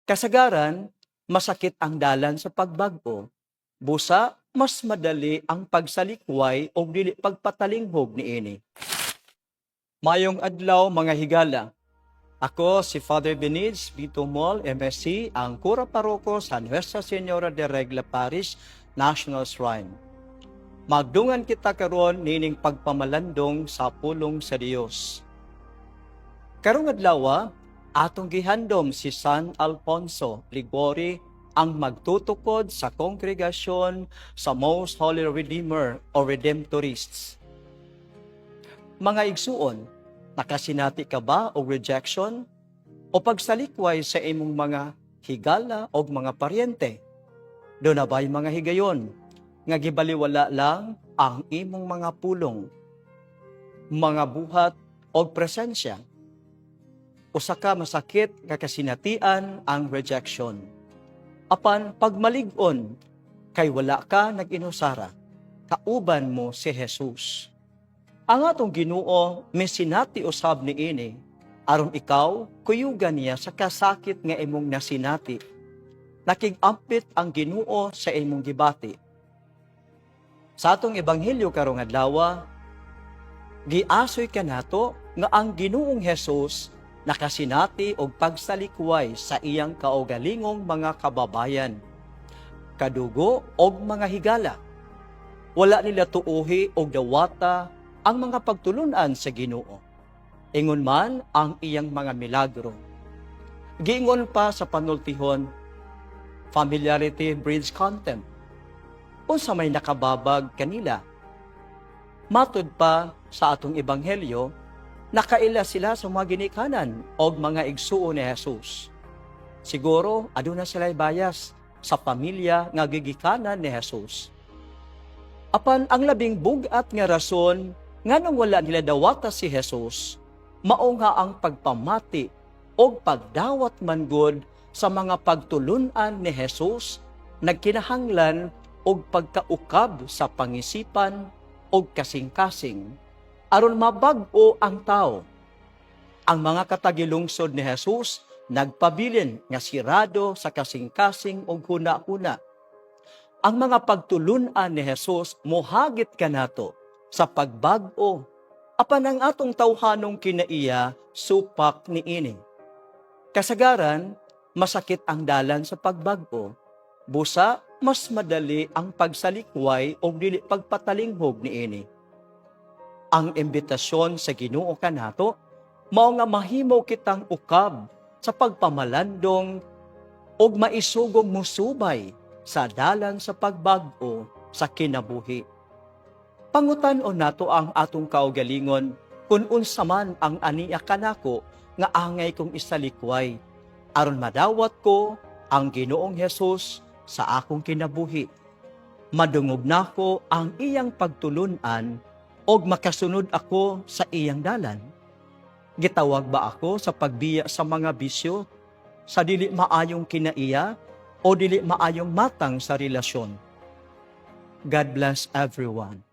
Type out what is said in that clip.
Kasagaran, masakit ang dalan sa pagbag-o. Busa, mas madali ang pagsalikway o dili pagpatalinghog niini. Mayong adlaw mga higala. Ako si Father Beniz Bitumol, MSc, ang Kura Paroko sa Nuestra Señora de Regla Parish National Shrine. Magdungan kita karon nining pagpamalandong sa pulong sa Dios. Karong adlaw, atong gihandom si San Alfonso Ligori ang magtutukod sa kongregasyon sa Most Holy Redeemer o Redemptorists. Mga igsuon, nakasinati ka ba o rejection o pagsalikway sa imong mga higala o mga paryente? Do na ba'y mga higayon nga gibaliwala lang ang imong mga pulong, mga buhat o presensya? Usa ka masakit nga kasinatian ang rejection. Apan pagmalig-on kay wala ka nag-inusara, kauban mo si Jesus. Ang atong Ginoo mesinati usab niini aron ikaw kuyugan niya sa kasakit nga imong nasinati. Nakig-ampit ang Ginoo sa imong gibati. Sa atong ebanghelyo karong adlaw, giasoy kanato nga ang Ginoong Hesus nakasinati og pagsalikway sa iyang kaugalingong mga kababayan, kadugo og mga higala. Wala nila tuohi og dawata ang mga pagtulunan sa Ginoo. Ingon man ang iyang mga milagro. Giingon pa sa panultihon, familiarity breeds contempt. Unsa may nakababag kanila. Matud pa sa atong ebanghelyo, nakaila sila sa mga ginikanan o mga igsuo ni Jesus. Siguro, aduna sila'y bias sa pamilya nga gigikanan ni Jesus. Apan ang labing bugat nga rason nganong wala nila dawata si Jesus, mao nga ang pagpamati o pagdawat man gud sa mga pagtulunan ni Jesus nagkinahanglan og pagkaukab sa pangisipan og kasing-kasing aron mabag-o ang tao. Ang mga katagilungsod ni Jesus nagpabilin nga sirado sa kasing-kasing og huna-huna. Ang mga pagtulunan ni Jesus mohagit kanato sa pagbag-o, apan ang atong tawhanong kinaiya supak niini. Kasagaran, masakit ang dalan sa pagbag-o. Busa, mas madali ang pagsalikway o dili pagpatalinghog niini. Ang imbitasyon sa Ginoo kanato mao nga mahimo kitang ukab sa pagpamalandong og maisugong musubay sa dalan sa pagbag-o sa kinabuhi. Pangutan-on nato ang atong kaugalingon kung unsa man ang aniya kanako nga angay kong isalikway aron madawat ko ang Ginoong Hesus sa akong kinabuhi. Madungog nako ang iyang pagtulunan og makasunod ako sa iyang dalan. Gitawag ba ako sa pagbiya sa mga bisyo, sa dili maayong kinaiya o dili maayong matang sa relasyon? God bless everyone.